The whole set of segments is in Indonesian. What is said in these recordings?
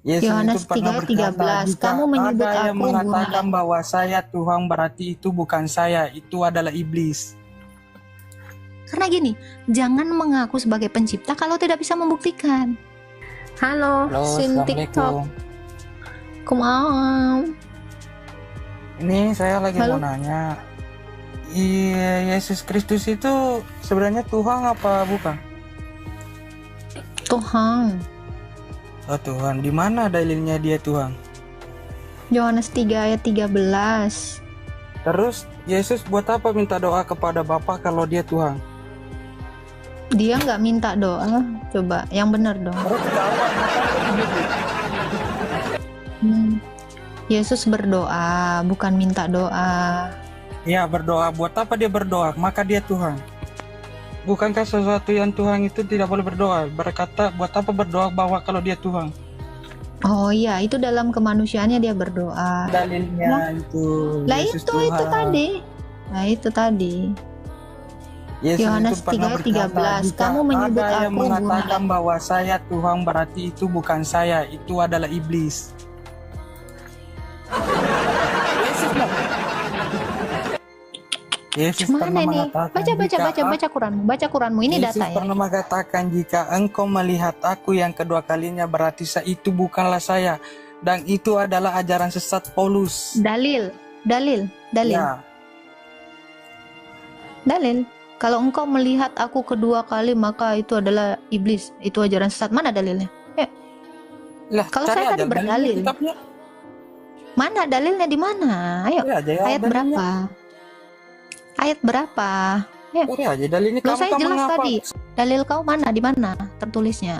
Yesus itu Yohanes pernah 3:13. berkata, jika Kamu menyebut ada yang aku mengatakan Bunda. bahwa saya Tuhan, berarti itu bukan saya, itu adalah iblis. Karena gini, jangan mengaku sebagai pencipta kalau tidak bisa membuktikan. Halo, Halo, Sin TikTok. Assalamualaikum. Kumaha? Ini saya lagi Halo? mau nanya, Yesus Kristus itu sebenarnya Tuhan apa bukan? Tuhan. Oh Tuhan, di mana dalilnya dia Tuhan? Yohanes 3:13. Terus Yesus buat apa minta doa kepada Bapa kalau dia Tuhan? Dia nggak minta doa. Coba, yang benar dong. Yesus berdoa, bukan minta doa. Ya berdoa, buat apa dia berdoa? Maka dia Tuhan. Bukankah sesuatu yang Tuhan itu tidak boleh berdoa? Berkata, buat apa berdoa bahwa kalau dia Tuhan? Oh iya, itu dalam kemanusiaannya dia berdoa. Dalilnya itu Lah Yesus itu Tuhan. tadi. Nah itu tadi. Yesus Yohanes itu pernah 3:13. berkata, jika Kamu menyebut ada yang aku mengatakan Bunda. bahwa saya Tuhan, berarti itu bukan saya, itu adalah iblis. Yesus Mana pernah ini? mengatakan, Baca Quranmu. Baca Quranmu. Ini Yesus data ya. pernah mengatakan, jika engkau melihat aku yang kedua kalinya, berarti itu bukanlah saya, dan itu adalah ajaran sesat Paulus. Dalil. Ya, Dalil. Kalau engkau melihat aku kedua kali, maka itu adalah iblis. Itu ajaran sesat. Mana dalilnya? lah, Kalau cari saya aja tadi dalilnya berdalil. di kitabnya. Mana dalilnya di mana? Ayo. Cari aja ya Ayat dalilnya. berapa? Ayat berapa? Ya. Cari aja dalilnya. Loh, Kamu saya kan jelas mengapa? tadi. Dalil kau mana? Di mana tertulisnya?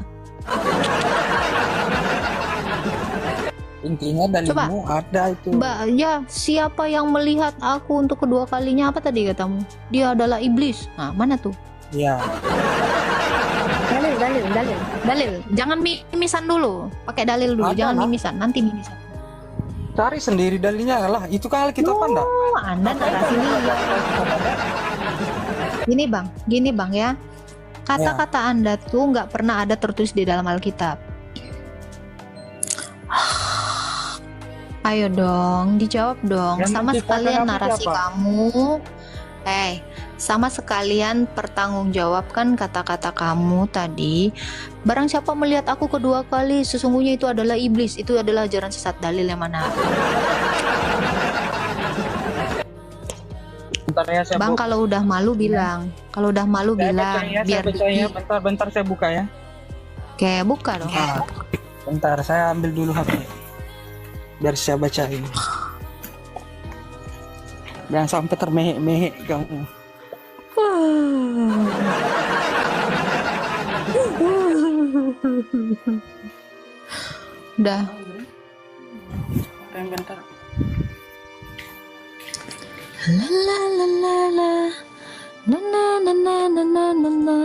Intinya dalilmu ada itu. Mbak, ya siapa yang melihat aku untuk kedua kalinya, apa tadi katamu? Dia adalah iblis. Nah, mana tuh? Ya, Dalil. Jangan mimisan dulu. Pakai dalil dulu, Ada jangan lah. mimisan. Nanti mimisan. cari sendiri dalilnya lah. Itu kan Alkitab Anda. Oh, Anda narasi liar. Gini bang ya. Kata-kata Anda tuh nggak pernah ada tertulis di dalam Alkitab. Ayo dong, dijawab dong. Yang Sama menciptakan sekalian aku narasi siapa? kamu. Sama sekalian pertanggungjawabkan kata-kata kamu tadi. Barang siapa melihat aku kedua kali, sesungguhnya itu adalah iblis. Itu adalah ajaran sesat. Dalil yang mana? Bentar ya, saya Bang, buka. kalau udah malu bilang. Kalau udah malu Saya bilang. baca ya, Biar saya baca ya. Diki. Bentar saya buka ya. Oke, buka dong. Bentar, saya ambil dulu HP. Biar saya bacain. Jangan sampai termehek-mehek kamu. Udah. Bentar. La la la la la. Na na na na na na na na.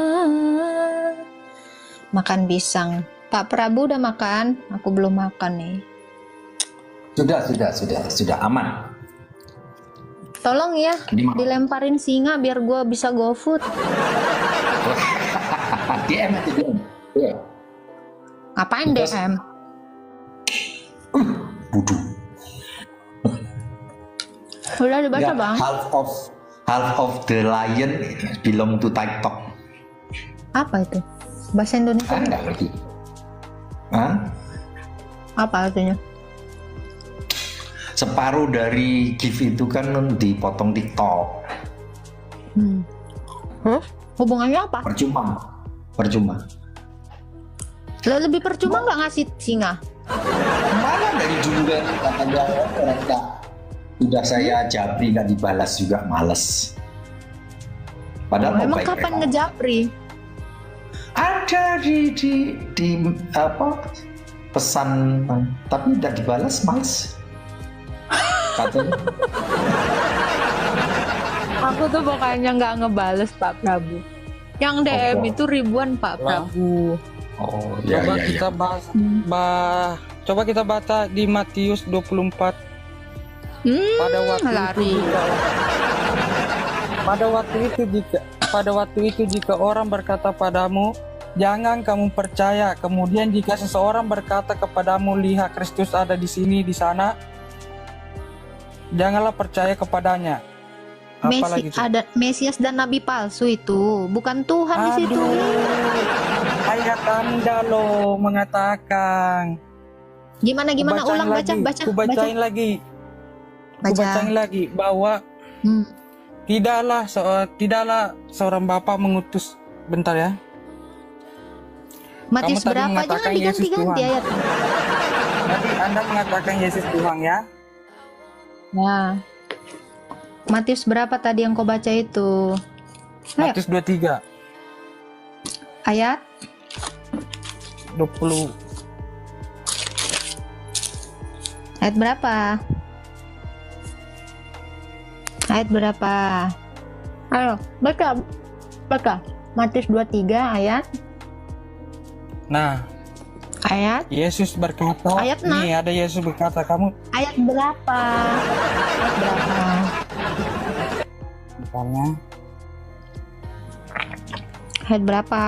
Makan pisang. Pak Prabu udah makan? Aku belum makan nih. Sudah aman. Tolong ya, Di mana? dilemparin singa biar gua bisa GoFood. DM aja DM. Iya. Ngapain Terus? DM? Bodoh. Udah dibaca Enggak, bang. half of the lion belong to TikTok. Apa itu? Bahasa Indonesia? Enggak ngerti. Hah? Apa artinya? Separuh dari gift itu kan dipotong TikTok. Hubungannya apa? Percuma. Lah, lebih percuma nggak ngasih singa? Mana dari dulu kan katanya orang tak. Sudah saya jabri nggak dibalas juga males. Padahal mau Emang baik-baik kapan aja. ngejapri? Ada di apa pesan, tapi tidak dibalas males. Katanya. Aku tuh pokoknya nggak ngebales Pak Prabu. Yang DM Oh. itu ribuan Pak Prabu. Oh Coba ya. kita coba kita baca di Matius 24. Lari. Pada waktu itu jika orang berkata padamu, Jangan kamu percaya. Kemudian jika seseorang berkata kepadamu, lihat Kristus ada di sini, di sana, janganlah percaya kepadanya. Apalagi itu? Ada Mesias dan nabi palsu itu, bukan Tuhan di situ. Ayat Anda loh mengatakan. Gimana ulang Bacain baca. Ku bacain lagi. Ku bacain lagi bahwa tidaklah seorang bapak mengutus. Bentar ya. Matius Kamu tadi berapa? mengatakan Jangan Yesus diganti-ganti Tuhan. ayat. Tadi Anda mengatakan Yesus Tuhan ya. Nah, Matius berapa tadi yang kau baca itu? Ayo, Matius 23 ayat 20. ayat berapa? Ayat berapa? Ayo, baca. Matius 23 ayat. Nah, Ayat Yesus berkata, Ayat nih ada Yesus berkata, kamu ayat berapa? Ayat berapa? misalnya Ayat berapa?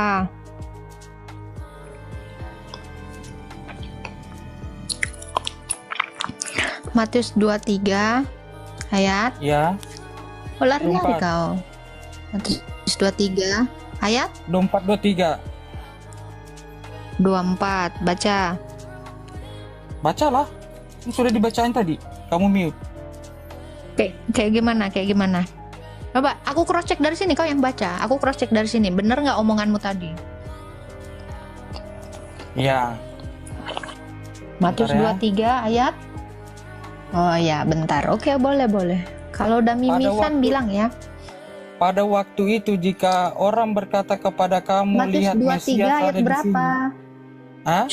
Matius 23 ayat. ya Oh, lari-lari 24. kau. Matius 23 ayat 24-23. 24. Baca. Bacalah. Ini sudah dibacain tadi. Kamu mute. Kayak gimana? Coba aku cross check dari sini, kau yang baca. Aku cross check dari sini. Bener nggak omonganmu tadi? Ya. Matius Bentar ya. 23 ayat. Oh ya, bentar. Oke, boleh. Kalau udah mimisan bilang ya. Pada waktu itu jika orang berkata kepada kamu, Matius lihat 23 Mesias ayat ada di berapa? sini. Hah?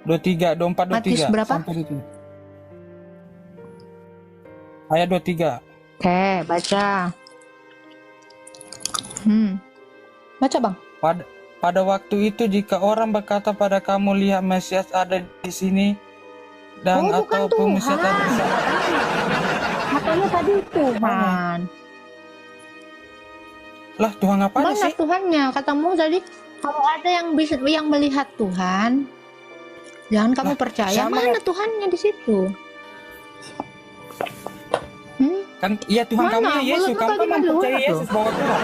23, 24, 23. Matius berapa? Sampai itu. Ayat 23. Oke, baca. Baca, Bang. Pada waktu itu jika orang berkata pada kamu, lihat Mesias ada di sini, dan bukan atau Mesias ada di sana. Katanya tadi Tuhan. Lah, Tuhan apa Mana sih? Tuhannya? Katamu tadi kalau ada yang melihat Tuhan, jangan kamu percaya. sama Mana Tuhannya di situ? Kan iya Tuhan Mana? kamu ya Yesus. Mulutmu Kamu tadi kan keluar percaya tuh. Yesus bahwa Tuhan.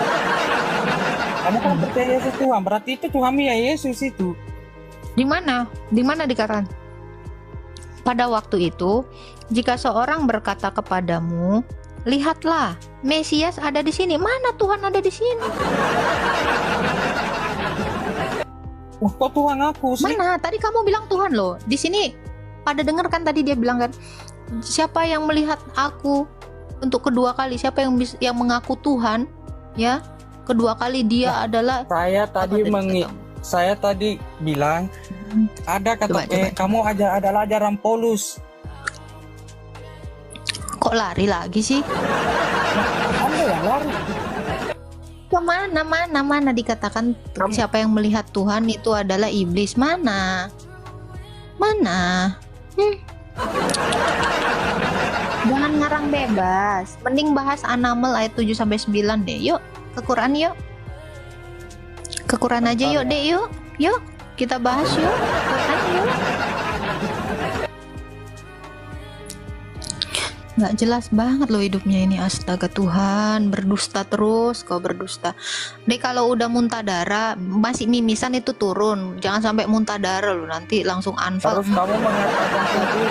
Kamu kan percaya Yesus Tuhan. Berarti itu Tuhan ya Yesus itu. Di mana? Di mana dikatakan? Pada waktu itu, jika seorang berkata kepadamu, lihatlah, Mesias ada di sini. Mana Tuhan ada di sini? Wah, kok Tuhan aku sih? Mana? Tadi kamu bilang Tuhan loh. Di sini pada dengar kan tadi dia bilang kan, siapa yang melihat aku untuk kedua kali? Siapa yang mengaku Tuhan? Ya, kedua kali dia adalah. Saya tadi bilang ada kata Coba. kamu adalah ajaran Paulus. Kok lari lagi sih? Anda yang lari. Mana dikatakan siapa yang melihat Tuhan itu adalah iblis? Mana? Jangan ngarang bebas. Mending bahas An-Naml ayat 7 sampai 9 deh. Yuk, ke Quran yuk. Ke Quran aja yuk, Dek, yuk. Yuk, kita bahas yuk. Quran yuk. Nggak jelas banget loh hidupnya ini, astaga Tuhan. Berdusta terus, kau berdusta. Dek, kalau udah muntah darah, masih mimisan itu turun. Jangan sampai muntah darah loh, nanti langsung anfal. Terus kamu mengatakan tadi,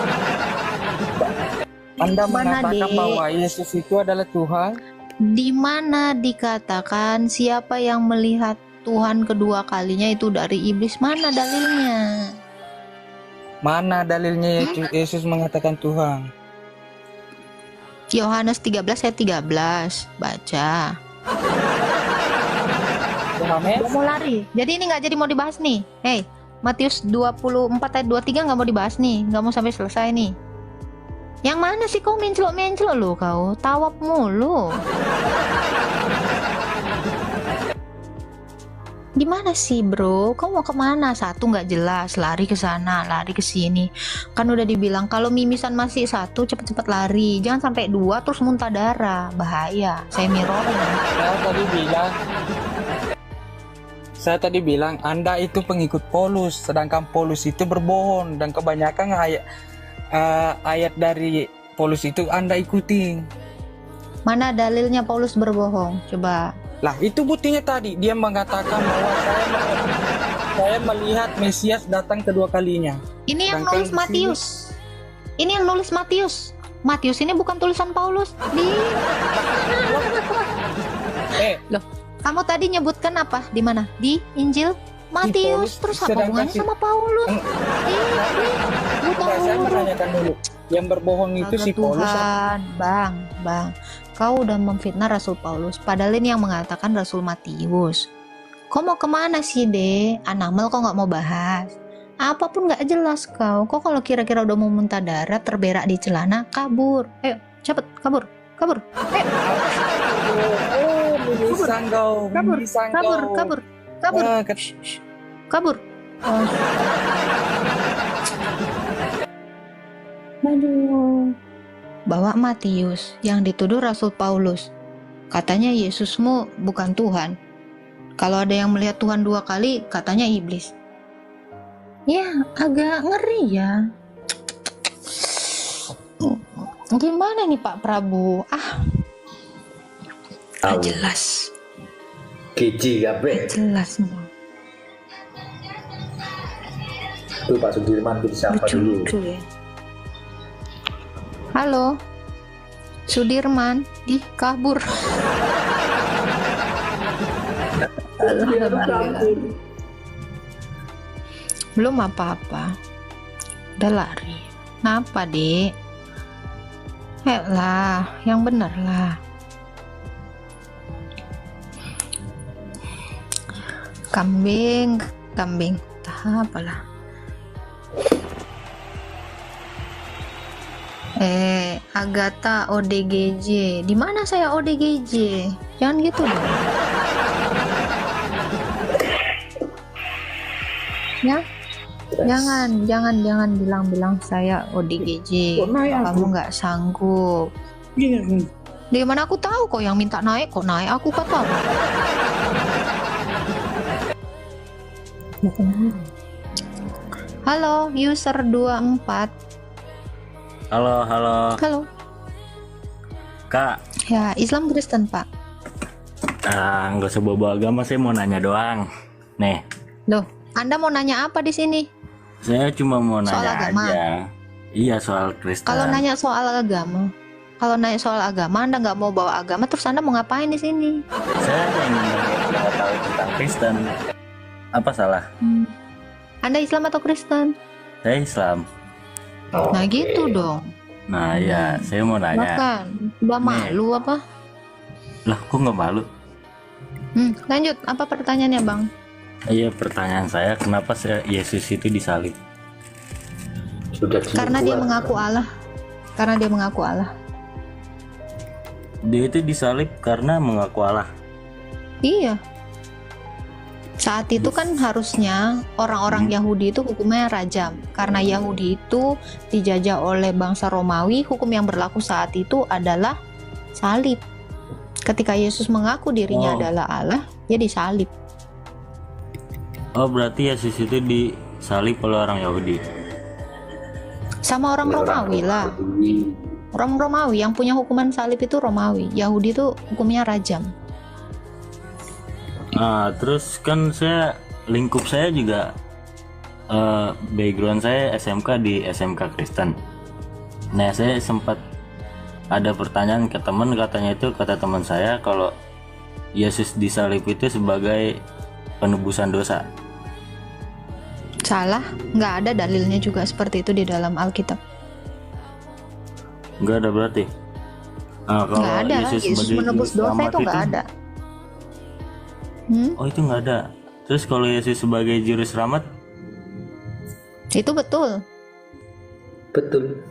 Anda Mana, mengatakan Dek? bahwa Yesus itu adalah Tuhan. Di mana dikatakan siapa yang melihat Tuhan kedua kalinya itu dari iblis? Mana dalilnya? Mana dalilnya Yesus mengatakan Tuhan? Yohanes 13 ayat 13. Baca. Yohanes? Mau lari. Jadi ini nggak jadi mau dibahas nih. Hey, Matius 24 ayat 23 nggak mau dibahas nih. Nggak mau sampai selesai nih. Yang mana sih kau menclok lo kau? Tawap mulu. Gimana sih bro? Kau mau kemana? Satu nggak jelas, lari ke sana, lari ke sini. Kan udah dibilang kalau mimisan masih satu, cepet-cepet lari. Jangan sampai dua terus muntah darah, bahaya. Saya mirroring. Saya tadi bilang Anda itu pengikut Paulus, sedangkan Paulus itu berbohong dan kebanyakan ayat dari Paulus itu Anda ikuti. Mana dalilnya Paulus berbohong? Coba. Lah itu buktinya tadi dia mengatakan bahwa saya melihat Mesias datang kedua kalinya. Ini yang Sedangkan nulis di sini- Matius. Ini yang nulis Matius. Matius ini bukan tulisan Paulus. Loh, kamu tadi nyebutkan apa? Di mana? Di Injil Matius. Paulus, Terus apa sedangkan hubungannya sama Paulus? Saya menanyakan dulu, yang berbohong itu si Paulus apa? Tuhan, Bang, kau udah memfitnah Rasul Paulus. Padahal ini yang mengatakan Rasul Matius. Kau mau kemana sih, De? Anamal kau nggak mau bahas? Apapun nggak jelas kau. Kau kalau kira-kira udah mau muntah darah, terberak di celana, kabur. Ayo, cepet, kabur. Ayo, Bisa kau, bisa kabur. Kabur. Oh. Aduh. Bawa Matius yang dituduh Rasul Paulus. Katanya Yesusmu bukan Tuhan. Kalau ada yang melihat Tuhan 2 kali, katanya iblis. Ya, agak ngeri ya. Gimana nih Pak Prabu? Gak jelas. Kiji kabeh. Jelas semua. Itu Pak Sudirman kita siapa dulu? Lucu ya. Halo, Sudirman, kabur. Alhamdulillah. Belum apa-apa, udah lari. Kenapa, Dek? Lah, yang bener lah. Kambing, entah apalah. Agatha ODGJ. Di mana saya ODGJ? Jangan gitu dong. Ya, jangan bilang saya ODGJ. Kamu nggak sanggup. Di mana aku tahu kok yang minta naik kok naik aku kata. Halo, user 24. Halo. Kak. Ya, Islam Kristen, Pak. Nggak usah bawa agama, saya mau nanya doang. Nih. Loh, Anda mau nanya apa di sini? Saya cuma mau Soal nanya agama? aja. Iya, soal Kristen. Kalau nanya soal agama, Anda nggak mau bawa agama, terus Anda mau ngapain di sini? Saya ingin tahu tentang Kristen. Apa salah? Anda Islam atau Kristen? Saya Islam. Nah gitu dong. Nah ya, saya mau nanya. Bahkan udah malu apa? Lah, kok nggak malu? Lanjut, apa pertanyaannya, Bang? Iya, pertanyaan saya, kenapa Yesus itu disalib? Karena dia mengaku Allah. Dia itu disalib karena mengaku Allah. Iya. Saat itu kan harusnya orang-orang Yahudi itu hukumnya rajam. Karena Yahudi itu dijajah oleh bangsa Romawi, hukum yang berlaku saat itu adalah salib. Ketika Yesus mengaku dirinya adalah Allah, dia disalib. Oh, berarti Yesus itu disalib oleh orang Yahudi. Sama orang Romawi lah. Orang Romawi yang punya hukuman salib itu Romawi. Yahudi itu hukumnya rajam. Nah, terus kan lingkup saya juga background saya SMK di SMK Kristen. Nah, saya sempat ada pertanyaan ke teman, kata teman saya kalau Yesus disalib itu sebagai penebusan dosa. Salah, nggak ada dalilnya juga seperti itu di dalam Alkitab. Nggak ada berarti? Nah, kalau Nggak ada, Yesus menebus dosa itu nggak ada. Oh, itu nggak ada. Terus kalau Yesus sebagai juru selamat? Itu betul. Betul.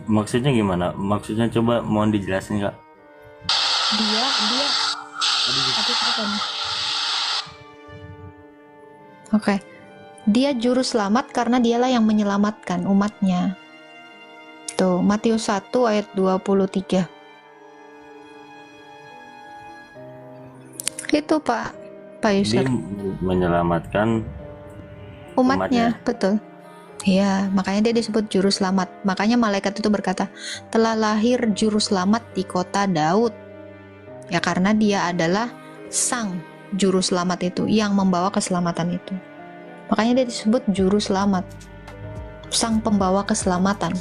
Maksudnya gimana? Maksudnya coba mohon dijelasin, Kak. Dia Oke. Dia juru selamat karena dialah yang menyelamatkan umatnya. Tuh, Matius 1 ayat 23. Itu, Pak. Pak Dia Yusuf? menyelamatkan Umatnya, betul. Iya, makanya dia disebut juru selamat. Makanya malaikat itu berkata, telah lahir juru selamat di kota Daud. Ya karena dia adalah sang juru selamat itu yang membawa keselamatan itu. Makanya dia disebut juru selamat, sang pembawa keselamatan.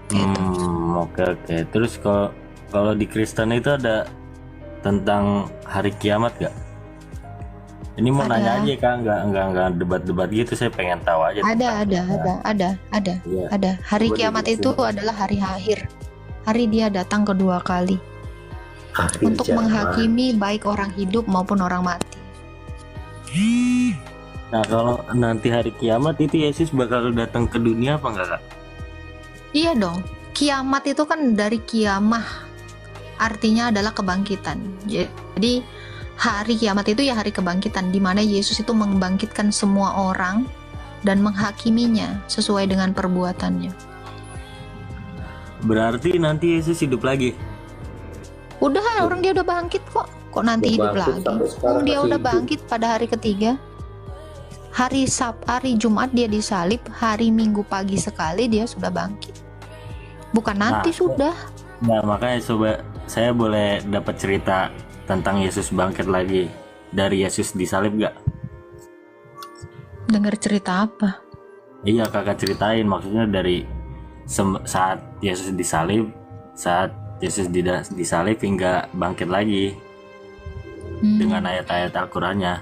Gitu. Oke. Terus kalau di Kristen itu ada tentang hari kiamat gak? Ini mau Ada. nanya aja Kak, nggak debat-debat gitu, saya pengen tahu aja. Ada. Iya. Ada. Hari Coba kiamat dijelasin. itu adalah hari akhir. Hari dia datang kedua kali Akhir untuk zaman. menghakimi baik orang hidup maupun orang mati. Nah kalau nanti hari kiamat itu Yesus bakal datang ke dunia apa enggak Kak? Iya dong. Kiamat itu kan dari kiamah, artinya adalah kebangkitan. Jadi hari kiamat itu ya hari kebangkitan, di mana Yesus itu membangkitkan semua orang dan menghakiminya sesuai dengan perbuatannya. Berarti nanti Yesus hidup lagi. Udah, orang dia udah bangkit kok. Kok nanti Udah hidup bangkit lagi? sampai sekarang Dia masih udah hidup. bangkit pada hari ketiga. Hari Jumat dia disalib, hari Minggu pagi sekali dia sudah bangkit. Bukan nanti, Nah, sudah. Nah makanya coba saya boleh dapat cerita tentang Yesus bangkit lagi dari Yesus disalib gak? Dengar cerita apa? Iya kakak ceritain, maksudnya dari saat Yesus disalib, saat Yesus disalib hingga bangkit lagi dengan ayat-ayat Al-Qur'annya.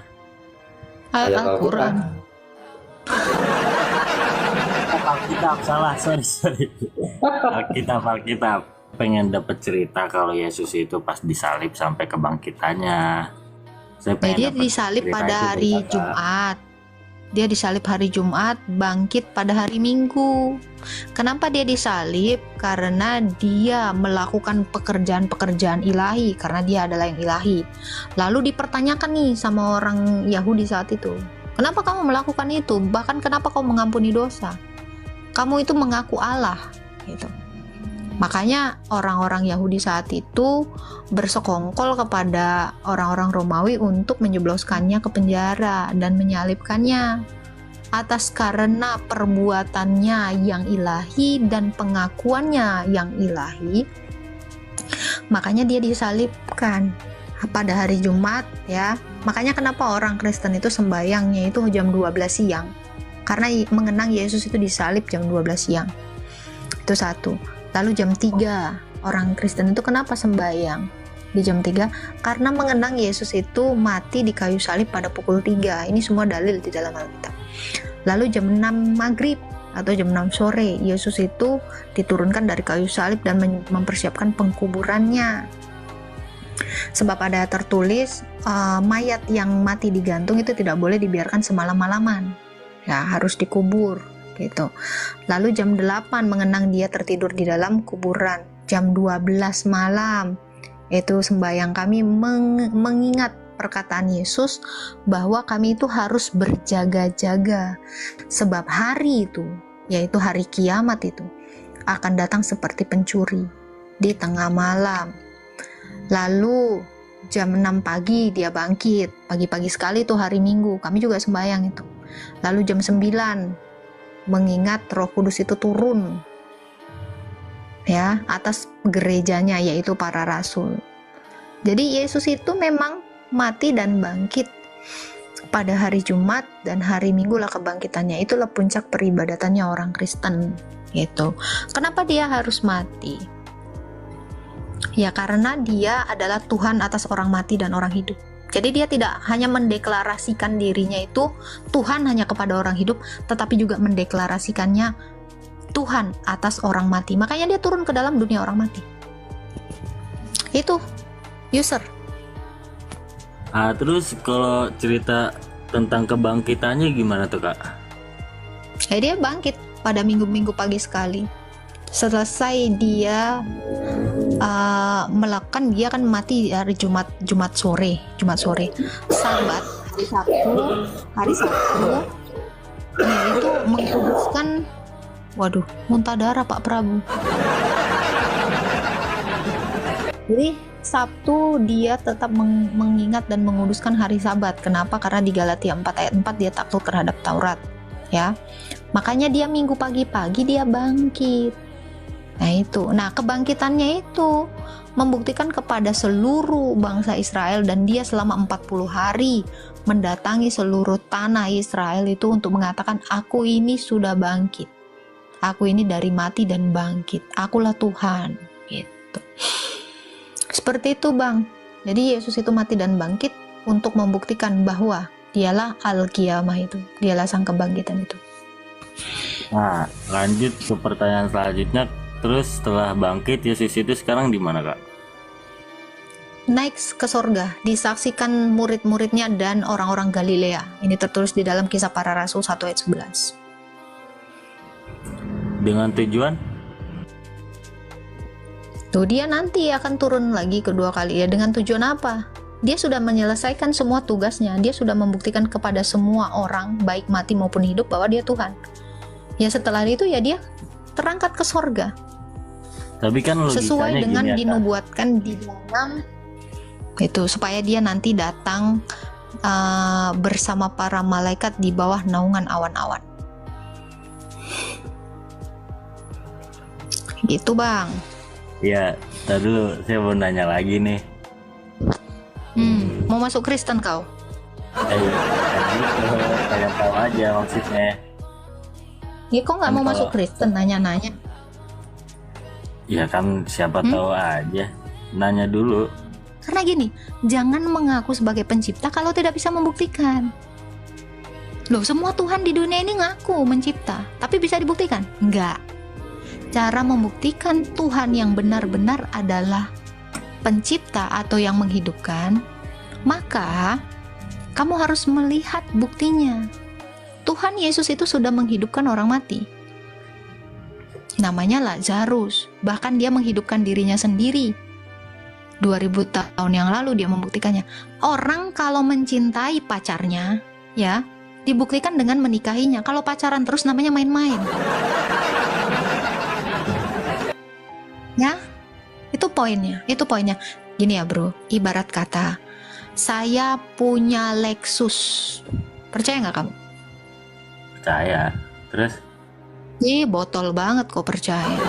Ayat Ayat Al-Quran. Alkitab salah, sorry. Alkitab pengen dapat cerita kalau Yesus itu pas disalib sampai kebangkitannya. Saya pengen Dia dapat disalib cerita pada itu hari dari kakak. Jumat. Dia disalib hari Jumat, bangkit pada hari Minggu. Kenapa dia disalib? Karena dia melakukan pekerjaan-pekerjaan ilahi, karena dia adalah yang ilahi. Lalu dipertanyakan nih sama orang Yahudi saat itu, kenapa kamu melakukan itu? Bahkan kenapa kamu mengampuni dosa? Kamu itu mengaku Allah, gitu. Makanya orang-orang Yahudi saat itu bersekongkol kepada orang-orang Romawi untuk menjebloskannya ke penjara dan menyalibkannya atas karena perbuatannya yang ilahi dan pengakuannya yang ilahi. Makanya dia disalibkan pada hari Jumat ya. Makanya kenapa orang Kristen itu sembayangnya itu jam 12 siang. Karena mengenang Yesus itu disalib jam 12 siang. Itu satu. Lalu jam 3 orang Kristen itu kenapa sembahyang di jam 3? Karena mengenang Yesus itu mati di kayu salib pada pukul 3. Ini semua dalil di dalam Alkitab. Lalu jam 6 maghrib atau jam 6 sore Yesus itu diturunkan dari kayu salib dan mempersiapkan pengkuburannya. Sebab ada tertulis mayat yang mati digantung itu tidak boleh dibiarkan semalam-malaman. Ya, harus dikubur gitu. Lalu jam 8 mengenang dia tertidur di dalam kuburan. Jam 12 malam itu sembahyang kami mengingat perkataan Yesus bahwa kami itu harus berjaga-jaga sebab hari itu, yaitu hari kiamat itu akan datang seperti pencuri di tengah malam. Lalu jam 6 pagi dia bangkit, pagi-pagi sekali itu hari Minggu, kami juga sembahyang itu. Lalu jam 9 mengingat Roh Kudus itu turun ya atas gerejanya, yaitu para rasul. Jadi Yesus itu memang mati dan bangkit pada hari Jumat, dan hari Minggu lah kebangkitannya. Itulah puncak peribadatannya orang Kristen gitu. Kenapa dia harus mati? Ya karena dia adalah Tuhan atas orang mati dan orang hidup. Jadi dia tidak hanya mendeklarasikan dirinya itu Tuhan hanya kepada orang hidup, tetapi juga mendeklarasikannya Tuhan atas orang mati. Makanya dia turun ke dalam dunia orang mati. Itu user. Terus kalau cerita tentang kebangkitannya gimana tuh Kak? Dia bangkit pada minggu-minggu pagi sekali. Selesai dia melakukan, dia kan mati hari Jumat sore. Sabat hari Sabtu yaitu mengkuduskan, muntah darah Pak Prabu. Jadi Sabtu dia tetap mengingat dan menguduskan hari Sabat. Kenapa? Karena di Galatia 4 ayat 4 dia takluk terhadap Taurat, ya. Makanya dia Minggu pagi-pagi dia bangkit. Nah itu, nah kebangkitannya itu membuktikan kepada seluruh bangsa Israel, dan dia selama 40 hari mendatangi seluruh tanah Israel itu untuk mengatakan, aku ini sudah bangkit, aku ini dari mati dan bangkit, akulah Tuhan, gitu. Seperti itu Bang. Jadi Yesus itu mati dan bangkit untuk membuktikan bahwa dialah Al-Qiyamah itu, dialah sang kebangkitan itu. Nah, lanjut ke pertanyaan selanjutnya. Terus setelah bangkit, Yesus itu sekarang di mana, Kak? Naik ke sorga, disaksikan murid-muridnya dan orang-orang Galilea. Ini tertulis di dalam Kisah Para Rasul 1 ayat 11. Dengan tujuan? Tuh dia nanti akan turun lagi kedua kali. Ya dengan tujuan apa? Dia sudah menyelesaikan semua tugasnya. Dia sudah membuktikan kepada semua orang, baik mati maupun hidup, bahwa dia Tuhan. Ya setelah itu ya dia terangkat ke sorga. Tapi kan sesuai dengan gini ya, dinubuatkan di dalam itu, supaya dia nanti datang bersama para malaikat di bawah naungan awan-awan. Gitu Bang. Ya, tadi dulu saya mau nanya lagi nih. Mau masuk Kristen kau? Saya tahu aja maksudnya. Ya kok nggak mau masuk Kristen, nanya-nanya? Ya kan siapa tahu aja. Nanya dulu. Karena gini, jangan mengaku sebagai pencipta kalau tidak bisa membuktikan. Loh, semua Tuhan di dunia ini ngaku mencipta, tapi bisa dibuktikan? Enggak. Cara membuktikan Tuhan yang benar-benar adalah pencipta atau yang menghidupkan, maka kamu harus melihat buktinya. Tuhan Yesus itu sudah menghidupkan orang mati. Namanya Lazarus, bahkan dia menghidupkan dirinya sendiri. 2000 tahun yang lalu dia membuktikannya. Orang kalau mencintai pacarnya, ya, dibuktikan dengan menikahinya. Kalau pacaran terus namanya main-main. Ya, itu poinnya. Gini ya bro, ibarat kata, saya punya Lexus. Percaya nggak kamu? Percaya. Terus? Botol banget kok percaya.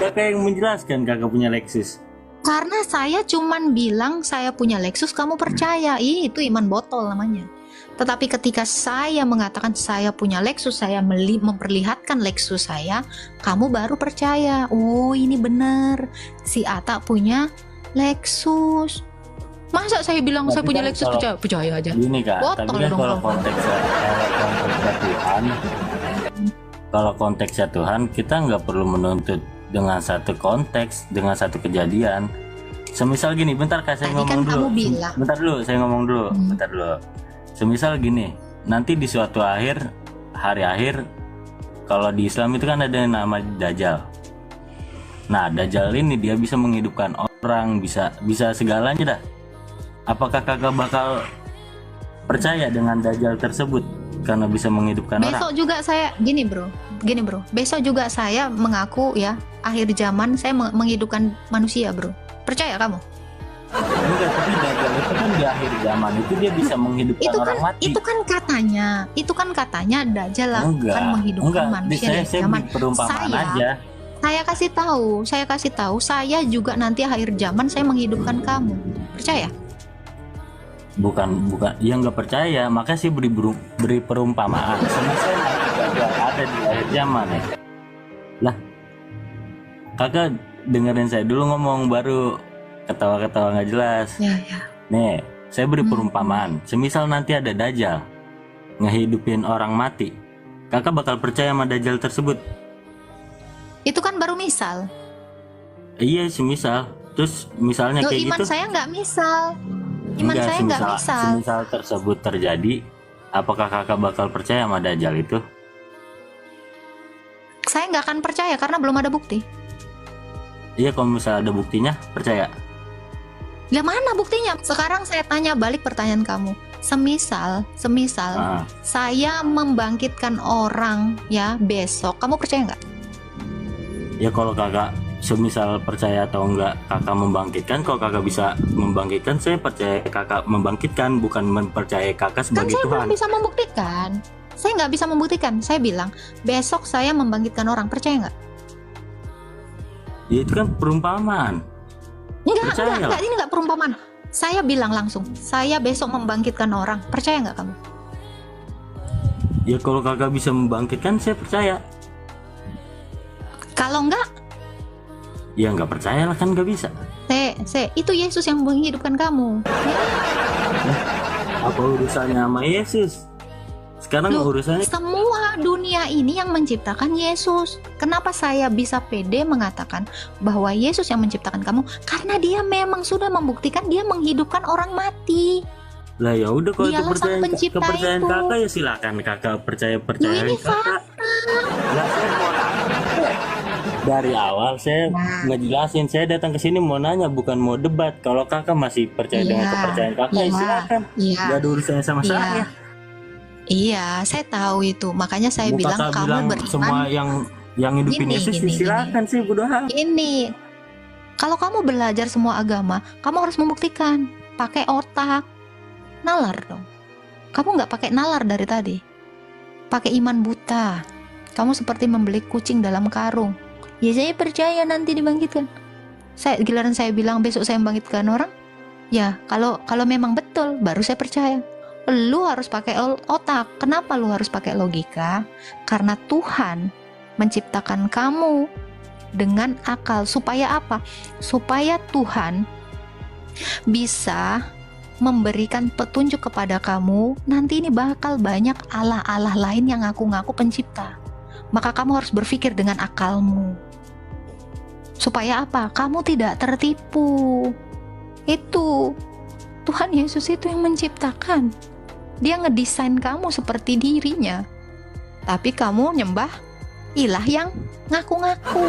Kakak yang menjelaskan kakak punya Lexus. Karena saya cuman bilang saya punya Lexus, kamu percaya. Itu iman botol namanya. Tetapi ketika saya mengatakan saya punya Lexus, saya memperlihatkan Lexus saya, kamu baru percaya. Oh ini benar, si Ata punya Lexus. Masa saya bilang Tapi saya punya kan Lexus, percaya aja. Gini Kak, Botol tapi kan dong kalau kamu. konteksnya Tuhan, kita nggak perlu menuntut dengan satu konteks, dengan satu kejadian. Semisal gini, bentar Kak, saya Tadi ngomong kan dulu. kamu bilang. Bentar dulu, saya ngomong dulu. Bentar dulu. Semisal gini, nanti di suatu hari akhir, kalau di Islam itu kan ada yang nama Dajjal. Nah, Dajjal ini dia bisa menghidupkan orang, bisa segalanya dah. Apakah kakak bakal percaya dengan Dajjal tersebut karena bisa menghidupkan orang? Besok juga saya gini bro. Besok juga saya mengaku ya, akhir zaman saya menghidupkan manusia bro. Percaya kamu? Enggak, tapi Dajjal itu kan di akhir zaman itu dia bisa menghidupkan orang mati. Itu kan katanya Dajjal akan menghidupkan manusia di saya zaman. perumpamaan aja. Saya kasih tahu, saya juga nanti akhir zaman saya menghidupkan kamu. Percaya? Bukan, ya nggak percaya, makanya sih beri perumpamaan. Semisal Dajjal ada di akhir zaman ya. Lah, kakak dengerin saya dulu ngomong, baru ketawa-ketawa nggak jelas. Ya. Nih, saya beri perumpamaan. Semisal nanti ada Dajjal ngehidupin orang mati, kakak bakal percaya sama Dajjal tersebut? Itu kan baru misal. Iya, semisal. Terus misalnya kayak iman gitu. saya nggak misal. Saya nggak misal. Semisal tersebut terjadi, apakah kakak bakal percaya sama Dajjal itu? Saya nggak akan percaya karena belum ada bukti. Iya, kalau misalnya ada buktinya, percaya. Ya mana buktinya? Sekarang saya tanya balik pertanyaan kamu. Semisal saya membangkitkan orang ya besok, kamu percaya nggak? Ya kalau kakak semisal percaya atau enggak kakak membangkitkan. Kalau kakak bisa membangkitkan, saya percaya kakak membangkitkan, bukan mempercayai kakak Kan sebagai saya Tuhan. belum bisa membuktikan. Saya nggak bisa membuktikan. Saya bilang besok saya membangkitkan orang, percaya nggak? Ya itu kan perumpamaan. Percaya lah. Enggak, ini nggak perumpamaan. Saya bilang langsung, saya besok membangkitkan orang, percaya nggak kamu? Ya kalau kakak bisa membangkitkan, saya percaya. Kalau nggak, Ya nggak percaya lah, kan nggak bisa. itu Yesus yang menghidupkan kamu. Apa urusannya sama Yesus? Sekarang Loh, urusannya semua dunia ini yang menciptakan Yesus. Kenapa saya bisa pede mengatakan bahwa Yesus yang menciptakan kamu? Karena dia memang sudah membuktikan dia menghidupkan orang mati. lah. Ya udah, kalau itu Dialah sang pencipta kepercayaan itu. kakak, ya silakan kakak Loh, percaya ini kakak. Lah, saya mau nanya. Dari awal saya ngejelasin, saya datang ke sini mau nanya, bukan mau debat. Kalau kakak masih percaya dengan Iya, kepercayaan kakak, ya iya, silakan. iya. Gak ada urusannya sama Iya. saya. Iya, saya tahu itu. Makanya saya Mau bilang kakak kamu bilang beriman. semua yang hidupin Gini, Yesus, gini, ya silakan sih, bodoh amat. Ini, kalau kamu belajar semua agama, kamu harus membuktikan. Pakai otak, nalar dong. Kamu nggak pakai nalar dari tadi. Pakai iman buta. Kamu seperti membeli kucing dalam karung. Ya saya percaya nanti dibangkitkan. Giliran saya bilang besok saya membangkitkan orang. Ya kalau memang betul, baru saya percaya. Lu harus pakai otak. Kenapa lu harus pakai logika? Karena Tuhan menciptakan kamu dengan akal. Supaya apa? Supaya Tuhan bisa memberikan petunjuk kepada kamu. Nanti ini bakal banyak Allah-Allah lain yang ngaku-ngaku pencipta. Maka kamu harus berpikir dengan akalmu. Supaya apa? Kamu tidak tertipu. Itu Tuhan Yesus itu yang menciptakan. Dia ngedesain kamu seperti dirinya. Tapi kamu nyembah ilah yang ngaku-ngaku.